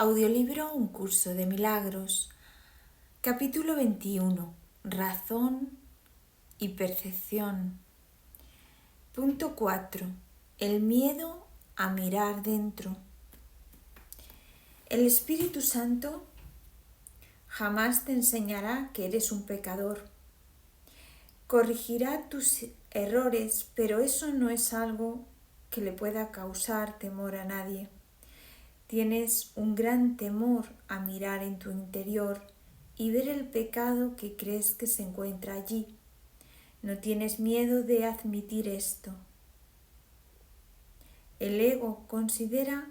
Audiolibro Un curso de milagros. Capítulo 21. Razón y percepción. Punto 4. El miedo a mirar dentro. El Espíritu Santo jamás te enseñará que eres un pecador. Corregirá tus errores, pero eso no es algo que le pueda causar temor a nadie. Tienes un gran temor a mirar en tu interior y ver el pecado que crees que se encuentra allí. No tienes miedo de admitir esto. El ego considera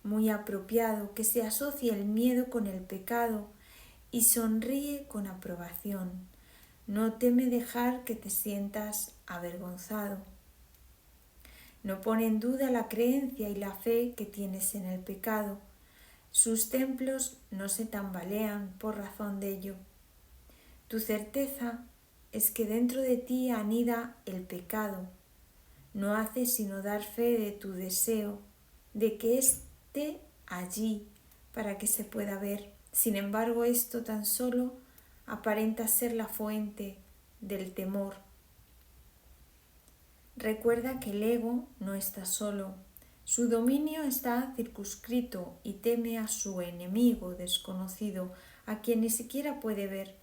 muy apropiado que se asocie el miedo con el pecado y sonríe con aprobación. No teme dejar que te sientas avergonzado. No pone en duda la creencia y la fe que tienes en el pecado. Sus templos no se tambalean por razón de ello. Tu certeza es que dentro de ti anida el pecado. No hace sino dar fe de tu deseo, de que esté allí para que se pueda ver. Sin embargo, esto tan solo aparenta ser la fuente del temor. Recuerda que el ego no está solo. Su dominio está circunscrito y teme a su enemigo desconocido, a quien ni siquiera puede ver.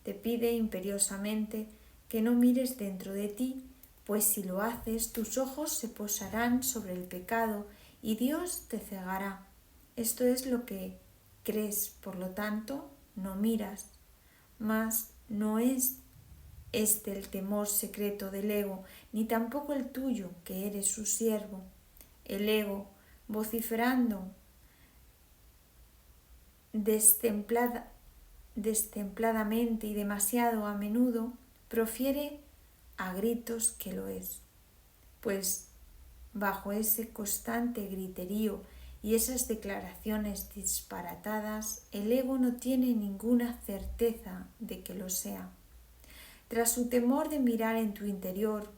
Te pide imperiosamente que no mires dentro de ti, pues si lo haces, tus ojos se posarán sobre el pecado y Dios te cegará. Esto es lo que crees, por lo tanto, no miras. Mas no es este el temor secreto del ego, ni tampoco el tuyo, que eres su siervo. El ego, vociferando destempladamente y demasiado a menudo, profiere a gritos que lo es. Pues bajo ese constante griterío y esas declaraciones disparatadas, el ego no tiene ninguna certeza de que lo sea. Tras su temor de mirar en tu interior,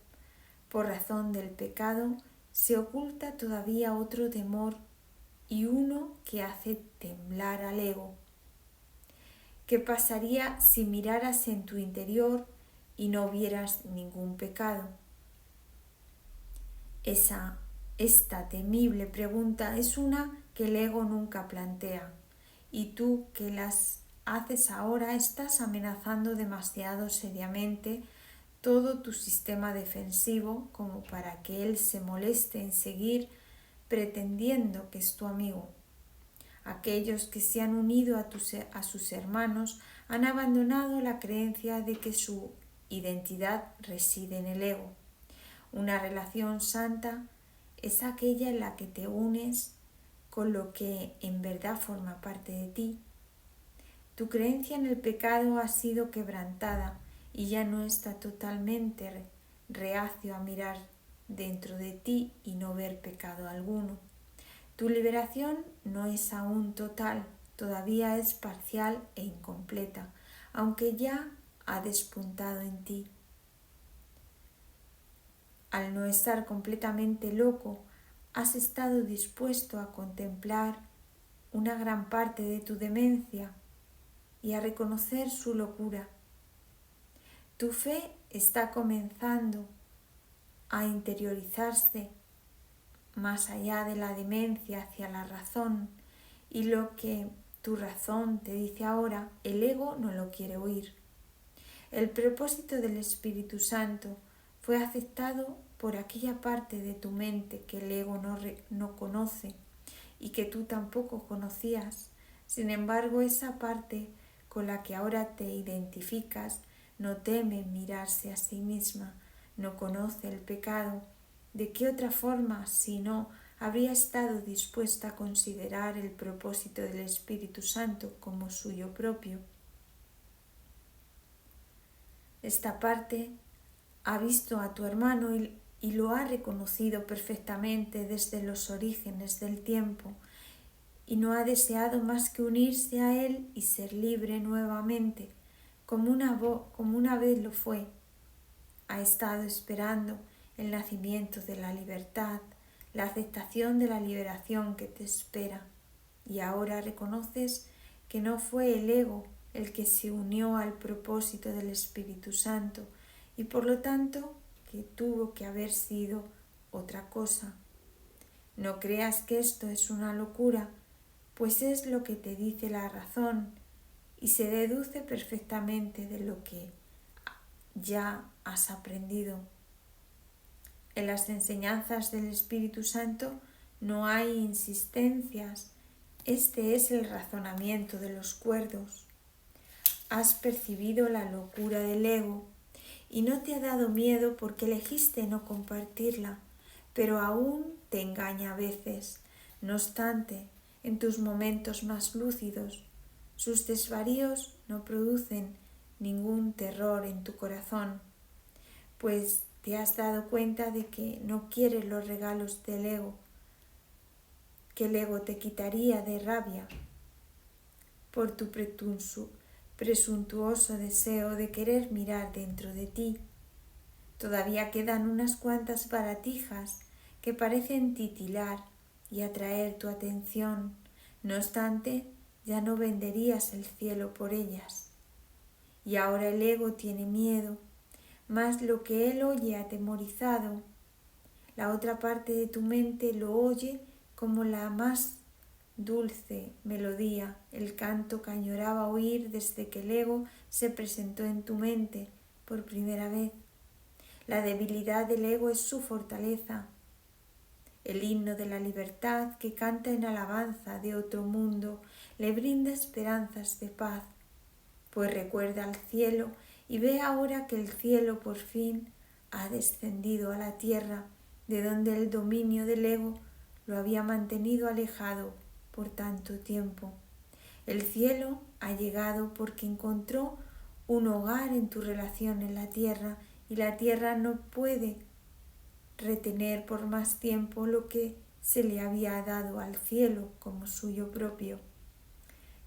por razón del pecado, se oculta todavía otro temor y uno que hace temblar al ego. ¿Qué pasaría si miraras en tu interior y no vieras ningún pecado? Esta temible pregunta es una que el ego nunca plantea, y tú que las haces ahora estás amenazando demasiado seriamente todo tu sistema defensivo como para que él se moleste en seguir pretendiendo que es tu amigo. Aquellos que se han unido a sus hermanos han abandonado la creencia de que su identidad reside en el ego. Una relación santa es aquella en la que te unes con lo que en verdad forma parte de ti. Tu creencia en el pecado ha sido quebrantada y ya no está totalmente reacio a mirar dentro de ti y no ver pecado alguno. Tu liberación no es aún total, todavía es parcial e incompleta, aunque ya ha despuntado en ti. Al no estar completamente loco, has estado dispuesto a contemplar una gran parte de tu demencia y a reconocer su locura. Tu fe está comenzando a interiorizarse más allá de la demencia hacia la razón, y lo que tu razón te dice ahora, el ego no lo quiere oír. El propósito del Espíritu Santo fue aceptado por aquella parte de tu mente que el ego no conoce y que tú tampoco conocías. Sin embargo, esa parte con la que ahora te identificas no teme mirarse a sí misma, no conoce el pecado. ¿De qué otra forma, si no, habría estado dispuesta a considerar el propósito del Espíritu Santo como suyo propio? Esta parte ha visto a tu hermano y lo ha reconocido perfectamente desde los orígenes del tiempo, y no ha deseado más que unirse a él y ser libre nuevamente, como una vez lo fue. Ha estado esperando el nacimiento de la libertad, la aceptación de la liberación que te espera. y ahora reconoces que no fue el ego el que se unió al propósito del Espíritu Santo y por lo tanto que tuvo que haber sido otra cosa. No creas que esto es una locura, pues es lo que te dice la razón y se deduce perfectamente de lo que ya has aprendido. En las enseñanzas del Espíritu Santo no hay insistencias. Este es el razonamiento de los cuerdos. Has percibido la locura del ego y no te ha dado miedo porque elegiste no compartirla, pero aún te engaña a veces. No obstante, en tus momentos más lúcidos, sus desvaríos no producen ningún terror en tu corazón, pues te has dado cuenta de que no quieres los regalos del ego, que el ego te quitaría de rabia por tu presuntuoso deseo de querer mirar dentro de ti. Todavía quedan unas cuantas baratijas que parecen titilar y atraer tu atención. No obstante, ya no venderías el cielo por ellas. Y ahora el ego tiene miedo, mas lo que él oye atemorizado, la otra parte de tu mente lo oye como la más dulce melodía, el canto que añoraba oír desde que el ego se presentó en tu mente por primera vez. La debilidad del ego es su fortaleza, el himno de la libertad que canta en alabanza de otro mundo le brinda esperanzas de paz, pues recuerda al cielo y ve ahora que el cielo por fin ha descendido a la tierra, de donde el dominio del ego lo había mantenido alejado por tanto tiempo. El cielo ha llegado porque encontró un hogar en tu relación en la tierra y la tierra no puede retener por más tiempo lo que se le había dado al cielo como suyo propio.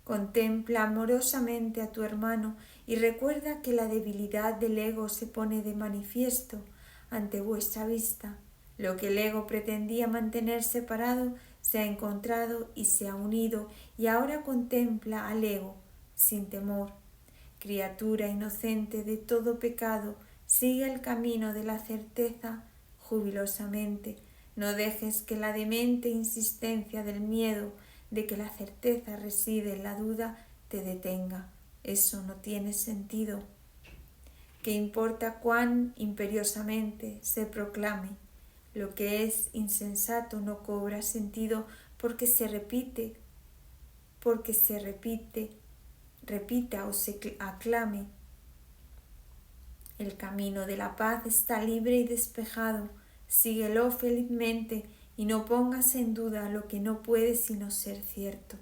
Contempla amorosamente a tu hermano y recuerda que la debilidad del ego se pone de manifiesto ante vuestra vista. Lo que el ego pretendía mantener separado se ha encontrado y se ha unido, y ahora contempla al ego sin temor. Criatura inocente de todo pecado, sigue el camino de la certeza jubilosamente. No dejes que la demente insistencia del miedo de que la certeza reside en la duda te detenga. Eso no tiene sentido. ¿Qué importa cuán imperiosamente se proclame? Lo que es insensato no cobra sentido porque se repita o se aclame. El camino de la paz está libre y despejado. Síguelo felizmente y no pongas en duda lo que no puede sino ser cierto.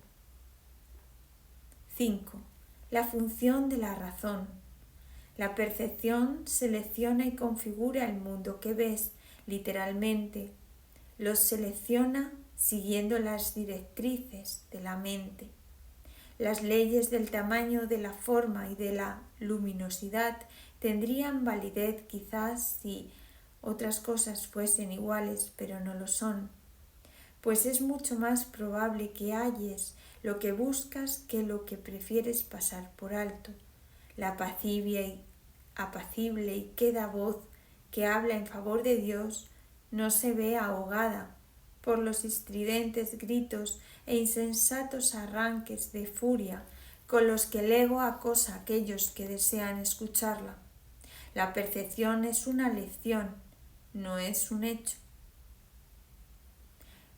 5. La función de la razón. La percepción selecciona y configura el mundo que ves, literalmente. Los selecciona siguiendo las directrices de la mente. Las leyes del tamaño, de la forma y de la luminosidad tendrían validez quizás si otras cosas fuesen iguales, pero no lo son, pues es mucho más probable que halles lo que buscas que lo que prefieres pasar por alto. La apacible y queda voz que habla en favor de Dios no se ve ahogada por los estridentes gritos e insensatos arranques de furia con los que el ego acosa a aquellos que desean escucharla. La percepción es una lección, no es un hecho.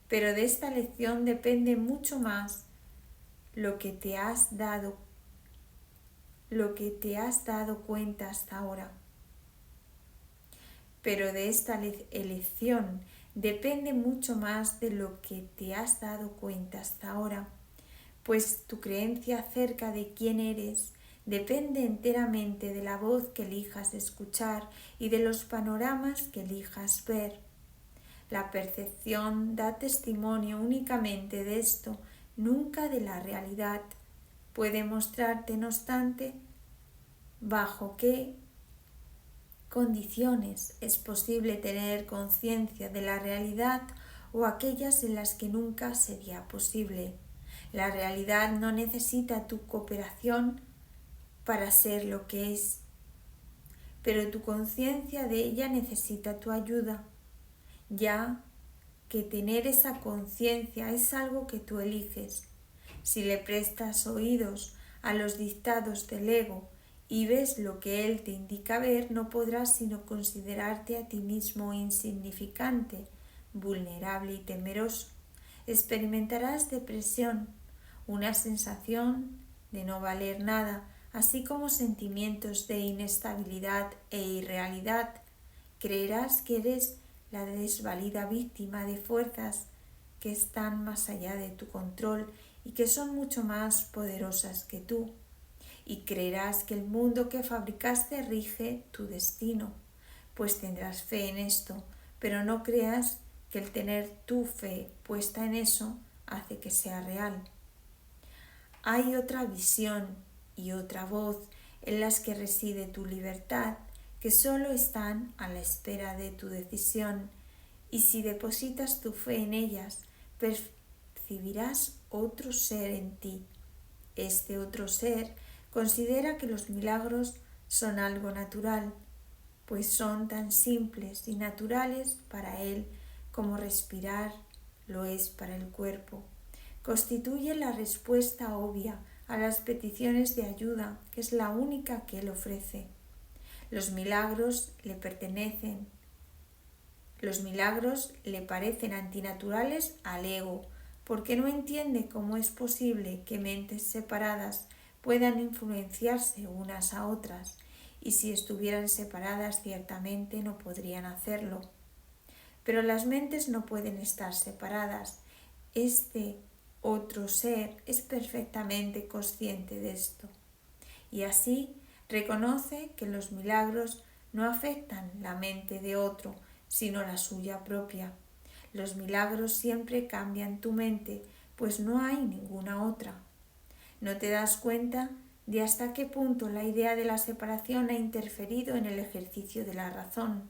Pero de esta lección depende mucho más lo que te has dado cuenta hasta ahora. Pero de esta elección depende mucho más de lo que te has dado cuenta hasta ahora, pues tu creencia acerca de quién eres depende enteramente de la voz que elijas escuchar y de los panoramas que elijas ver. La percepción da testimonio únicamente de esto, nunca de la realidad. Puede mostrarte, no obstante, bajo qué condiciones es posible tener conciencia de la realidad o aquellas en las que nunca sería posible. La realidad no necesita tu cooperación para ser lo que es, pero tu conciencia de ella necesita tu ayuda, ya que tener esa conciencia es algo que tú eliges. Si le prestas oídos a los dictados del ego y ves lo que él te indica ver, no podrás sino considerarte a ti mismo insignificante, vulnerable y temeroso. Experimentarás depresión, una sensación de no valer nada, así como sentimientos de inestabilidad e irrealidad. Creerás que eres la desvalida víctima de fuerzas que están más allá de tu control y que son mucho más poderosas que tú. Y creerás que el mundo que fabricaste rige tu destino, pues tendrás fe en esto, pero no creas que el tener tu fe puesta en eso hace que sea real. Hay otra visión y otra voz en las que reside tu libertad, que solo están a la espera de tu decisión, y si depositas tu fe en ellas, percibirás otro ser en ti. Este otro ser considera que los milagros son algo natural, pues son tan simples y naturales para él como respirar lo es para el cuerpo. Constituye la respuesta obvia a las peticiones de ayuda, que es la única que él ofrece. Los milagros le parecen antinaturales al ego, porque no entiende cómo es posible que mentes separadas puedan influenciarse unas a otras, y si estuvieran separadas ciertamente no podrían hacerlo. Pero las mentes no pueden estar separadas. Este otro ser es perfectamente consciente de esto, y así reconoce que los milagros no afectan la mente de otro, sino la suya propia. Los milagros siempre cambian tu mente, pues no hay ninguna otra. No te das cuenta de hasta qué punto la idea de la separación ha interferido en el ejercicio de la razón.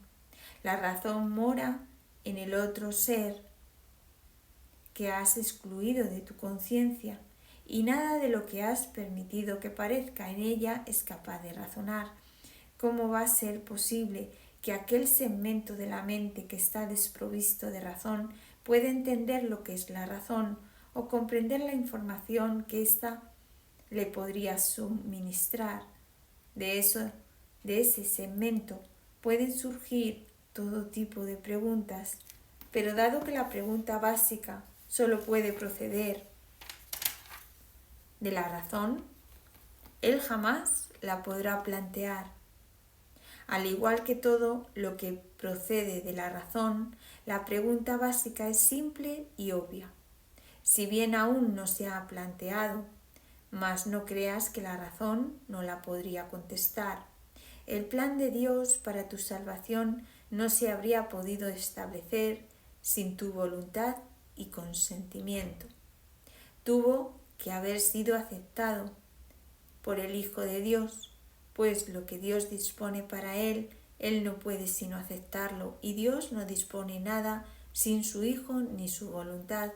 La razón mora en el otro ser que has excluido de tu conciencia, y nada de lo que has permitido que parezca en ella es capaz de razonar. ¿Cómo va a ser posible que aquel segmento de la mente que está desprovisto de razón pueda entender lo que es la razón o comprender la información que ésta le podría suministrar? De ese segmento pueden surgir todo tipo de preguntas, pero dado que la pregunta básica solo puede proceder de la razón, él jamás la podrá plantear. Al igual que todo lo que procede de la razón, la pregunta básica es simple y obvia, si bien aún no se ha planteado, mas no creas que la razón no la podría contestar. El plan de Dios para tu salvación no se habría podido establecer sin tu voluntad y consentimiento. Tuvo que haber sido aceptado por el Hijo de Dios, pues lo que Dios dispone para él, él no puede sino aceptarlo, y Dios no dispone nada sin su Hijo ni su voluntad.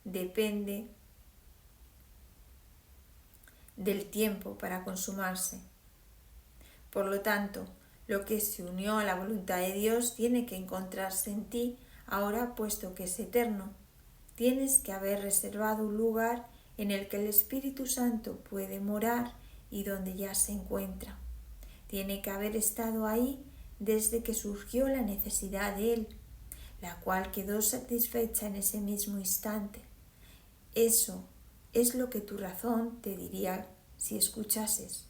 Depende del tiempo para consumarse. Por lo tanto, lo que se unió a la voluntad de Dios tiene que encontrarse en ti ahora, puesto que es eterno. Tienes que haber reservado un lugar en el que el Espíritu Santo puede morar y donde ya se encuentra. Tiene que haber estado ahí desde que surgió la necesidad de él, la cual quedó satisfecha en ese mismo instante. Eso es lo que tu razón te diría si escuchases.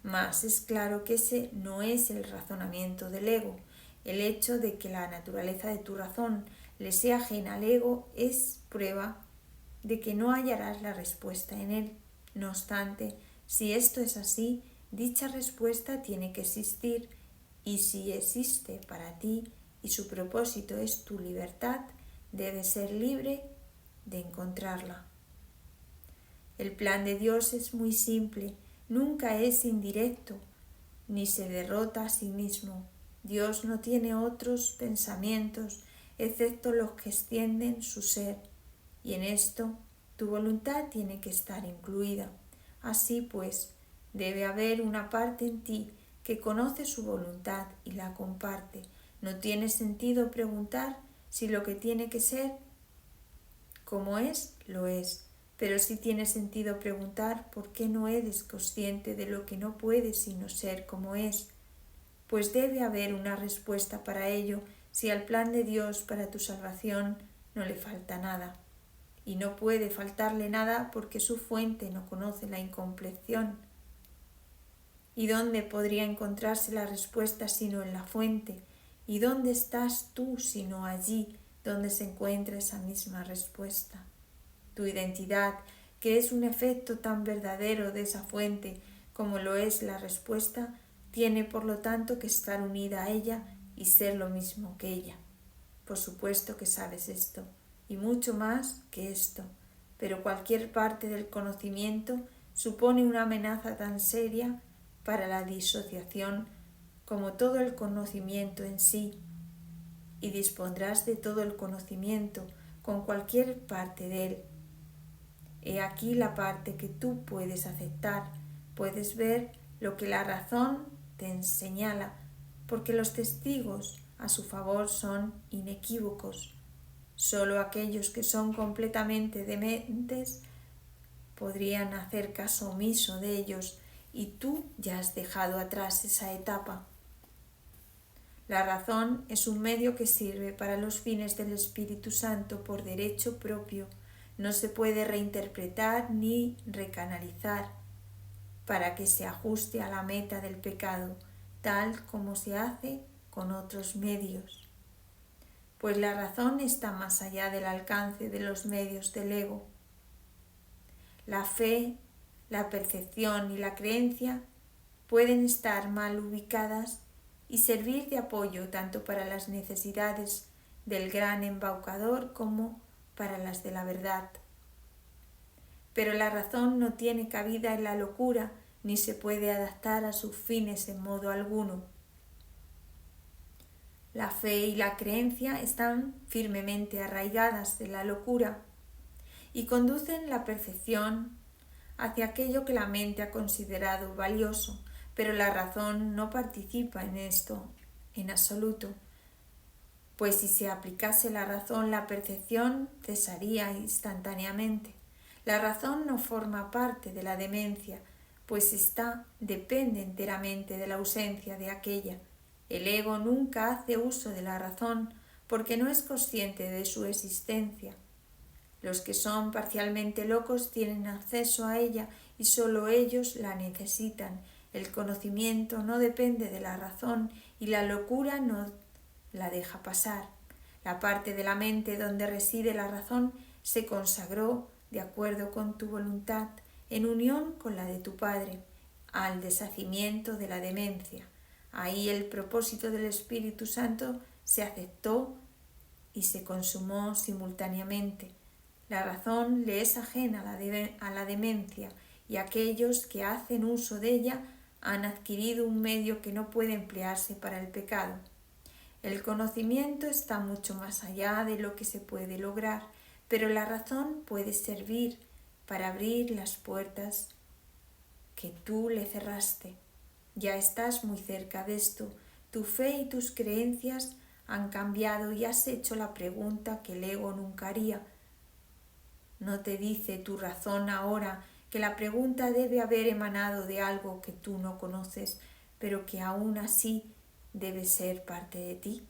Mas es claro que ese no es el razonamiento del ego. El hecho de que la naturaleza de tu razón le sea ajena al ego es prueba de que no hallarás la respuesta en él. No obstante, si esto es así, dicha respuesta tiene que existir, y si existe para ti y su propósito es tu libertad, debes ser libre de encontrarla. El plan de Dios es muy simple, nunca es indirecto, ni se derrota a sí mismo. Dios no tiene otros pensamientos excepto los que extienden su ser, y en esto tu voluntad tiene que estar incluida. Así pues, debe haber una parte en ti que conoce su voluntad y la comparte. No tiene sentido preguntar si lo que tiene que ser como es, lo es. Pero sí tiene sentido preguntar por qué no eres consciente de lo que no puede sino ser como es. Pues debe haber una respuesta para ello si al plan de Dios para tu salvación no le falta nada. Y no puede faltarle nada porque su fuente no conoce la incompleción. ¿Y dónde podría encontrarse la respuesta sino en la fuente? ¿Y dónde estás tú sino allí donde se encuentra esa misma respuesta? Tu identidad, que es un efecto tan verdadero de esa fuente como lo es la respuesta, tiene por lo tanto que estar unida a ella y ser lo mismo que ella. Por supuesto que sabes esto, y mucho más que esto, pero cualquier parte del conocimiento supone una amenaza tan seria para la disociación como todo el conocimiento en sí, y dispondrás de todo el conocimiento con cualquier parte de él. He aquí la parte que tú puedes aceptar, puedes ver lo que la razón te señala, porque los testigos a su favor son inequívocos. Solo aquellos que son completamente dementes podrían hacer caso omiso de ellos, y tú ya has dejado atrás esa etapa. La razón es un medio que sirve para los fines del Espíritu Santo por derecho propio. No se puede reinterpretar ni recanalizar para que se ajuste a la meta del pecado, tal como se hace con otros medios. Pues la razón está más allá del alcance de los medios del ego. La fe, la percepción y la creencia pueden estar mal ubicadas y servir de apoyo tanto para las necesidades del gran embaucador como para las de la verdad. Pero la razón no tiene cabida en la locura ni se puede adaptar a sus fines en modo alguno. La fe y la creencia están firmemente arraigadas de la locura y conducen la percepción hacia aquello que la mente ha considerado valioso, pero la razón no participa en esto en absoluto, pues si se aplicase la razón, la percepción cesaría instantáneamente. La razón no forma parte de la demencia, pues depende enteramente de la ausencia de aquella. El ego nunca hace uso de la razón porque no es consciente de su existencia. Los que son parcialmente locos tienen acceso a ella y solo ellos la necesitan. El conocimiento no depende de la razón y la locura no la deja pasar. La parte de la mente donde reside la razón se consagró, de acuerdo con tu voluntad, en unión con la de tu Padre, al deshacimiento de la demencia. Ahí el propósito del Espíritu Santo se aceptó y se consumó simultáneamente. La razón le es ajena a la demencia y aquellos que hacen uso de ella han adquirido un medio que no puede emplearse para el pecado. El conocimiento está mucho más allá de lo que se puede lograr, pero la razón puede servir para abrir las puertas que tú le cerraste. Ya estás muy cerca de esto. Tu fe y tus creencias han cambiado y has hecho la pregunta que el ego nunca haría. ¿No te dice tu razón ahora que la pregunta debe haber emanado de algo que tú no conoces, pero que aún así debe ser parte de ti?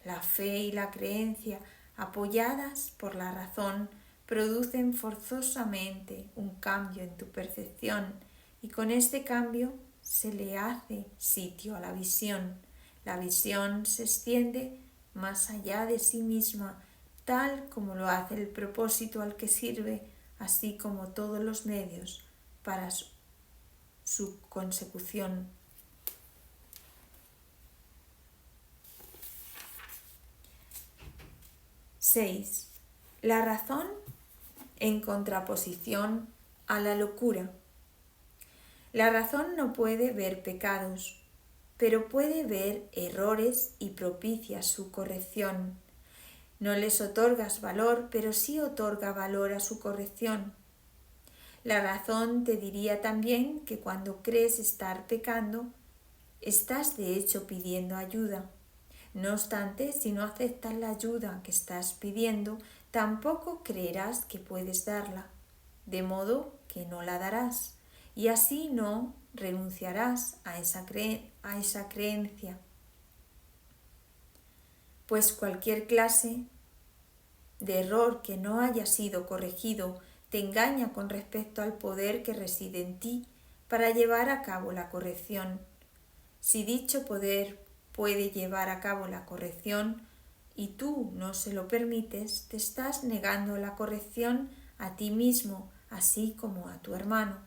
La fe y la creencia, apoyadas por la razón, producen forzosamente un cambio en tu percepción y con este cambio se le hace sitio a la visión. La visión se extiende más allá de sí misma, tal como lo hace el propósito al que sirve, así como todos los medios para su consecución. 6. La razón en contraposición a la locura. La razón no puede ver pecados, pero puede ver errores y propicia su corrección. No les otorgas valor, pero sí otorga valor a su corrección. La razón te diría también que cuando crees estar pecando, estás de hecho pidiendo ayuda. No obstante, si no aceptas la ayuda que estás pidiendo, tampoco creerás que puedes darla, de modo que no la darás, y así no renunciarás a esa creencia. Pues cualquier clase de error que no haya sido corregido te engaña con respecto al poder que reside en ti para llevar a cabo la corrección. Si dicho poder puede llevar a cabo la corrección y tú no se lo permites, te estás negando la corrección a ti mismo, así como a tu hermano.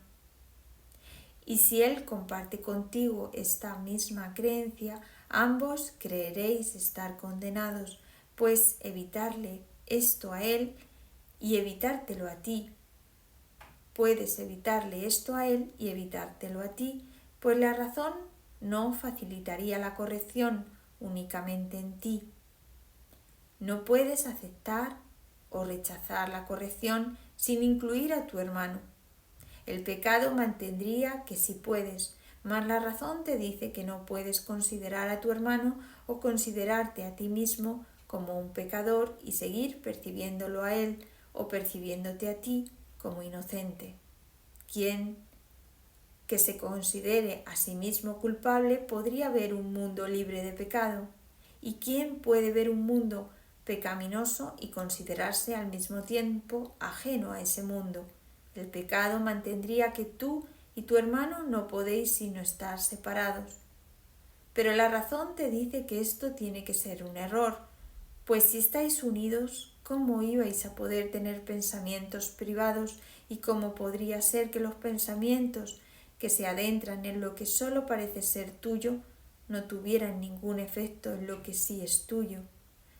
Y si él comparte contigo esta misma creencia, ambos creeréis estar condenados, pues evitarle esto a él y evitártelo a ti. Puedes evitarle esto a él y evitártelo a ti, pues la razón no facilitaría la corrección únicamente en ti. No puedes aceptar o rechazar la corrección sin incluir a tu hermano. El pecado mantendría que sí puedes, mas la razón te dice que no puedes considerar a tu hermano o considerarte a ti mismo como un pecador y seguir percibiéndolo a él o percibiéndote a ti como inocente. Quien que se considere a sí mismo culpable podría ver un mundo libre de pecado. ¿Y quién puede ver un mundo pecaminoso y considerarse al mismo tiempo ajeno a ese mundo? El pecado mantendría que tú y tu hermano no podéis sino estar separados. Pero la razón te dice que esto tiene que ser un error, pues si estáis unidos, ¿cómo ibais a poder tener pensamientos privados y cómo podría ser que los pensamientos que se adentran en lo que solo parece ser tuyo no tuvieran ningún efecto en lo que sí es tuyo?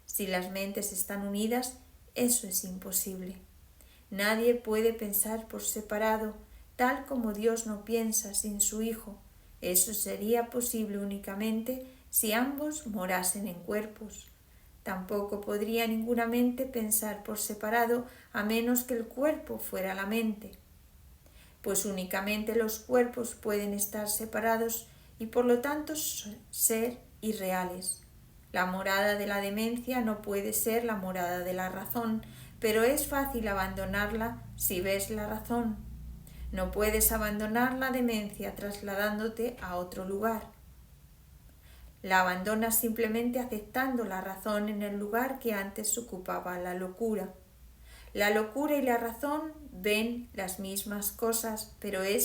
Si las mentes están unidas, eso es imposible. Nadie puede pensar por separado, tal como Dios no piensa sin su Hijo. Eso sería posible únicamente si ambos morasen en cuerpos. Tampoco podría ninguna mente pensar por separado a menos que el cuerpo fuera la mente, pues únicamente los cuerpos pueden estar separados y por lo tanto ser irreales. La morada de la demencia no puede ser la morada de la razón, pero es fácil abandonarla si ves la razón. No puedes abandonar la demencia trasladándote a otro lugar. La abandonas simplemente aceptando la razón en el lugar que antes ocupaba la locura. La locura y la razón ven las mismas cosas, pero es